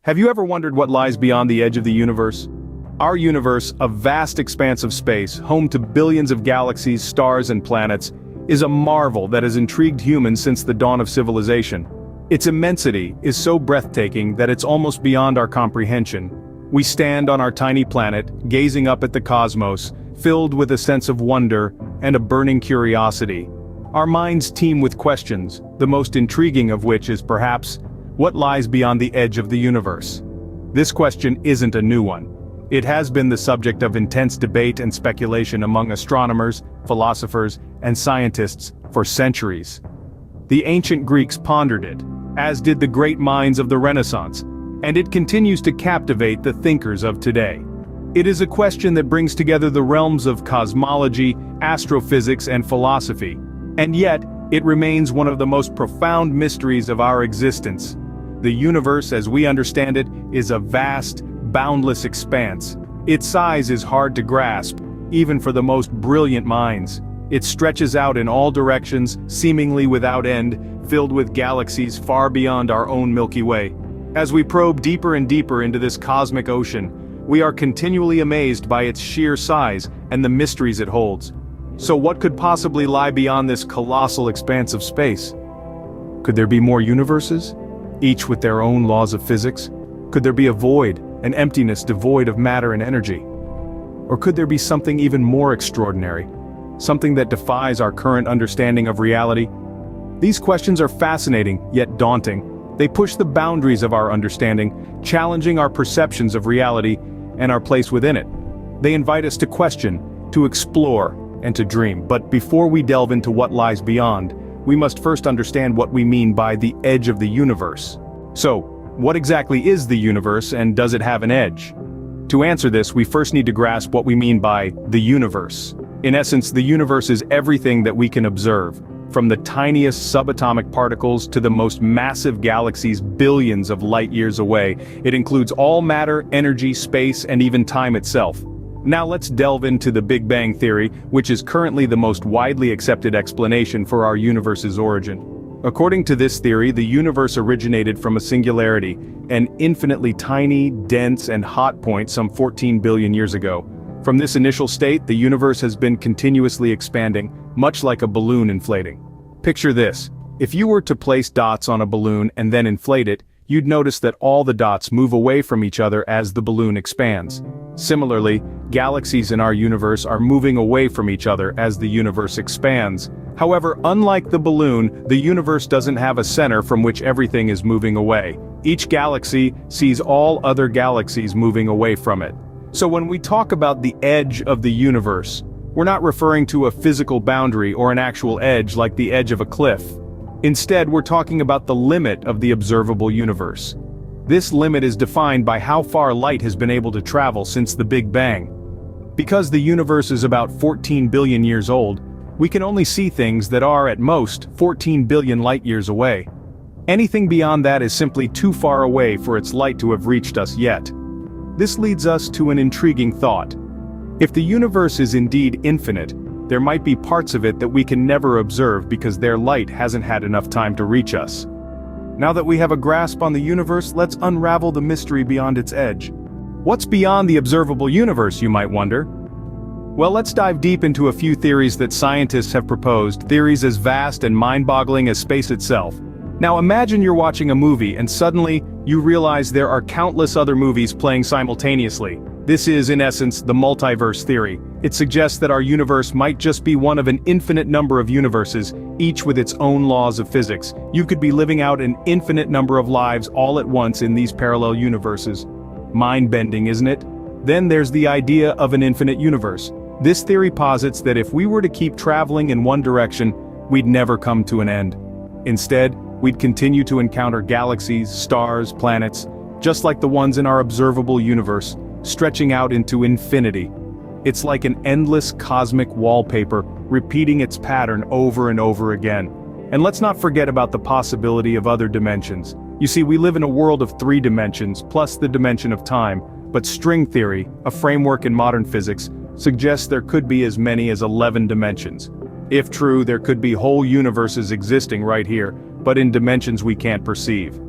Have you ever wondered what lies beyond the edge of the universe? Our universe, a vast expanse of space, home to billions of galaxies, stars and planets, is a marvel that has intrigued humans since the dawn of civilization. Its immensity is so breathtaking that it's almost beyond our comprehension. We stand on our tiny planet, gazing up at the cosmos, filled with a sense of wonder and a burning curiosity. Our minds teem with questions, the most intriguing of which is perhaps, what lies beyond the edge of the universe? This question isn't a new one. It has been the subject of intense debate and speculation among astronomers, philosophers, and scientists for centuries. The ancient Greeks pondered it, as did the great minds of the Renaissance, and it continues to captivate the thinkers of today. It is a question that brings together the realms of cosmology, astrophysics, and philosophy, and yet, it remains one of the most profound mysteries of our existence. The universe, as we understand it, is a vast, boundless expanse. Its size is hard to grasp, even for the most brilliant minds. It stretches out in all directions, seemingly without end, filled with galaxies far beyond our own Milky Way. As we probe deeper and deeper into this cosmic ocean, we are continually amazed by its sheer size and the mysteries it holds. So what could possibly lie beyond this colossal expanse of space? Could there be more universes, each with their own laws of physics? Could there be a void, an emptiness devoid of matter and energy? Or could there be something even more extraordinary, something that defies our current understanding of reality? These questions are fascinating, yet daunting. They push the boundaries of our understanding, challenging our perceptions of reality and our place within it. They invite us to question, to explore, and to dream. But before we delve into what lies beyond, we must first understand what we mean by the edge of the universe. So, what exactly is the universe, and does it have an edge? To answer this, we first need to grasp what we mean by the universe. In essence, the universe is everything that we can observe, from the tiniest subatomic particles to the most massive galaxies billions of light years away. It includes all matter, energy, space, and even time itself. Now let's delve into the Big Bang Theory, which is currently the most widely accepted explanation for our universe's origin. According to this theory, the universe originated from a singularity, an infinitely tiny, dense, and hot point some 14 billion years ago. From this initial state, the universe has been continuously expanding, much like a balloon inflating. Picture this. If you were to place dots on a balloon and then inflate it, you'd notice that all the dots move away from each other as the balloon expands. Similarly, galaxies in our universe are moving away from each other as the universe expands. However, unlike the balloon, the universe doesn't have a center from which everything is moving away. Each galaxy sees all other galaxies moving away from it. So when we talk about the edge of the universe, we're not referring to a physical boundary or an actual edge like the edge of a cliff. Instead, we're talking about the limit of the observable universe. This limit is defined by how far light has been able to travel since the Big Bang. Because the universe is about 14 billion years old, we can only see things that are, at most, 14 billion light-years away. Anything beyond that is simply too far away for its light to have reached us yet. This leads us to an intriguing thought. If the universe is indeed infinite, there might be parts of it that we can never observe because their light hasn't had enough time to reach us. Now that we have a grasp on the universe, let's unravel the mystery beyond its edge. What's beyond the observable universe, you might wonder? Well, let's dive deep into a few theories that scientists have proposed, theories as vast and mind-boggling as space itself. Now imagine you're watching a movie and suddenly, you realize there are countless other movies playing simultaneously. This is, in essence, the multiverse theory. It suggests that our universe might just be one of an infinite number of universes, each with its own laws of physics. You could be living out an infinite number of lives all at once in these parallel universes. Mind-bending, isn't it? Then there's the idea of an infinite universe. This theory posits that if we were to keep traveling in one direction, we'd never come to an end. Instead, we'd continue to encounter galaxies, stars, planets, just like the ones in our observable universe, stretching out into infinity. It's like an endless cosmic wallpaper, repeating its pattern over and over again. And let's not forget about the possibility of other dimensions. You see, we live in a world of 3 dimensions, plus the dimension of time, but string theory, a framework in modern physics, suggests there could be as many as 11 dimensions. If true, there could be whole universes existing right here, but in dimensions we can't perceive.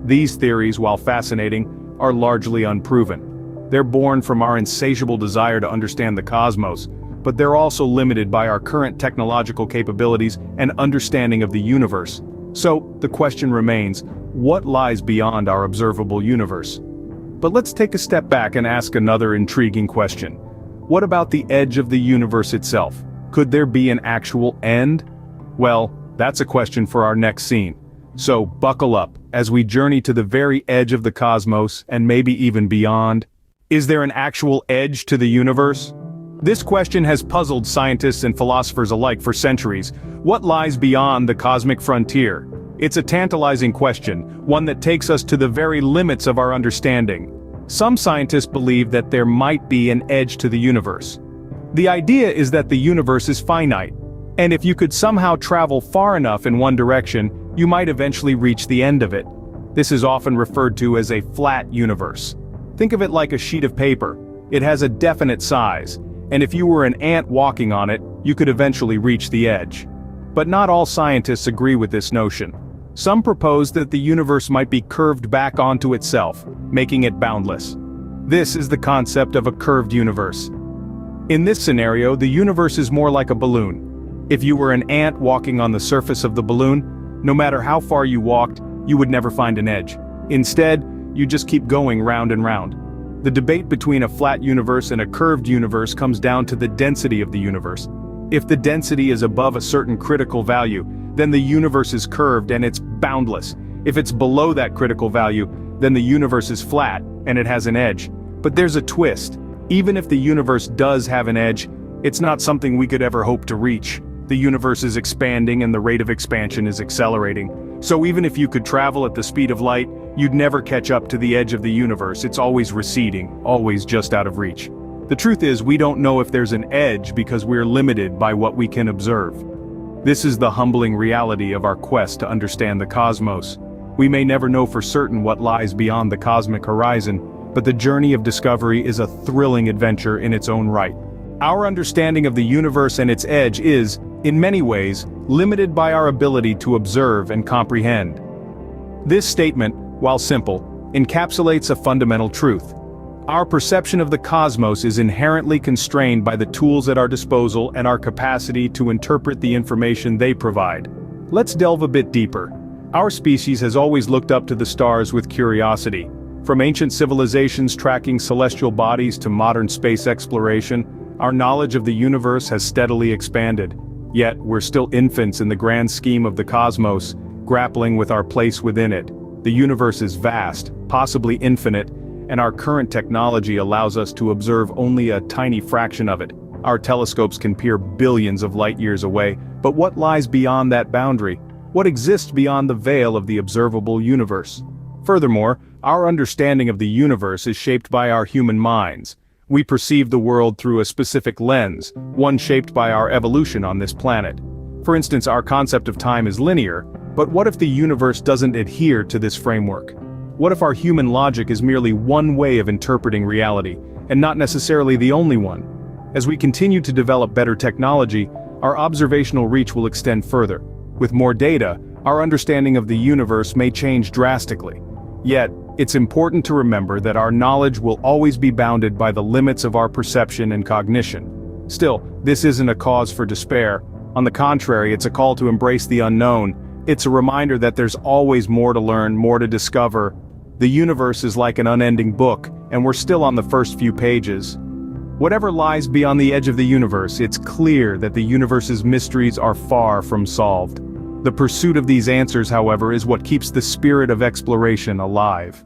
These theories, while fascinating, are largely unproven. They're born from our insatiable desire to understand the cosmos, but they're also limited by our current technological capabilities and understanding of the universe. So, the question remains, what lies beyond our observable universe? But let's take a step back and ask another intriguing question. What about the edge of the universe itself? Could there be an actual end? Well, that's a question for our next scene. So, buckle up, as we journey to the very edge of the cosmos, and maybe even beyond. Is there an actual edge to the universe? This question has puzzled scientists and philosophers alike for centuries. What lies beyond the cosmic frontier? It's a tantalizing question, one that takes us to the very limits of our understanding. Some scientists believe that there might be an edge to the universe. The idea is that the universe is finite, and if you could somehow travel far enough in one direction, you might eventually reach the end of it. This is often referred to as a flat universe. Think of it like a sheet of paper. It has a definite size, and if you were an ant walking on it, you could eventually reach the edge. But not all scientists agree with this notion. Some propose that the universe might be curved back onto itself, making it boundless. This is the concept of a curved universe. In this scenario, the universe is more like a balloon. If you were an ant walking on the surface of the balloon, no matter how far you walked, you would never find an edge. Instead, you just keep going round and round. The debate between a flat universe and a curved universe comes down to the density of the universe. If the density is above a certain critical value, then the universe is curved and it's boundless. If it's below that critical value, then the universe is flat and it has an edge. But there's a twist. Even if the universe does have an edge, it's not something we could ever hope to reach. The universe is expanding and the rate of expansion is accelerating. So even if you could travel at the speed of light, you'd never catch up to the edge of the universe. It's always receding, always just out of reach. The truth is, we don't know if there's an edge because we're limited by what we can observe. This is the humbling reality of our quest to understand the cosmos. We may never know for certain what lies beyond the cosmic horizon, but the journey of discovery is a thrilling adventure in its own right. Our understanding of the universe and its edge is, in many ways, limited by our ability to observe and comprehend. This statement, while simple, encapsulates a fundamental truth. Our perception of the cosmos is inherently constrained by the tools at our disposal and our capacity to interpret the information they provide. Let's delve a bit deeper. Our species has always looked up to the stars with curiosity. From ancient civilizations tracking celestial bodies to modern space exploration, our knowledge of the universe has steadily expanded. Yet, we're still infants in the grand scheme of the cosmos, grappling with our place within it. The universe is vast, possibly infinite, and our current technology allows us to observe only a tiny fraction of it. Our telescopes can peer billions of light years away, but what lies beyond that boundary? What exists beyond the veil of the observable universe? Furthermore, our understanding of the universe is shaped by our human minds. We perceive the world through a specific lens, one shaped by our evolution on this planet. For instance, our concept of time is linear, but what if the universe doesn't adhere to this framework? What if our human logic is merely one way of interpreting reality, and not necessarily the only one? As we continue to develop better technology, our observational reach will extend further. With more data, our understanding of the universe may change drastically. Yet, it's important to remember that our knowledge will always be bounded by the limits of our perception and cognition. Still, this isn't a cause for despair. On the contrary, it's a call to embrace the unknown. It's a reminder that there's always more to learn, more to discover. The universe is like an unending book, and we're still on the first few pages. Whatever lies beyond the edge of the universe, it's clear that the universe's mysteries are far from solved. The pursuit of these answers, however, is what keeps the spirit of exploration alive.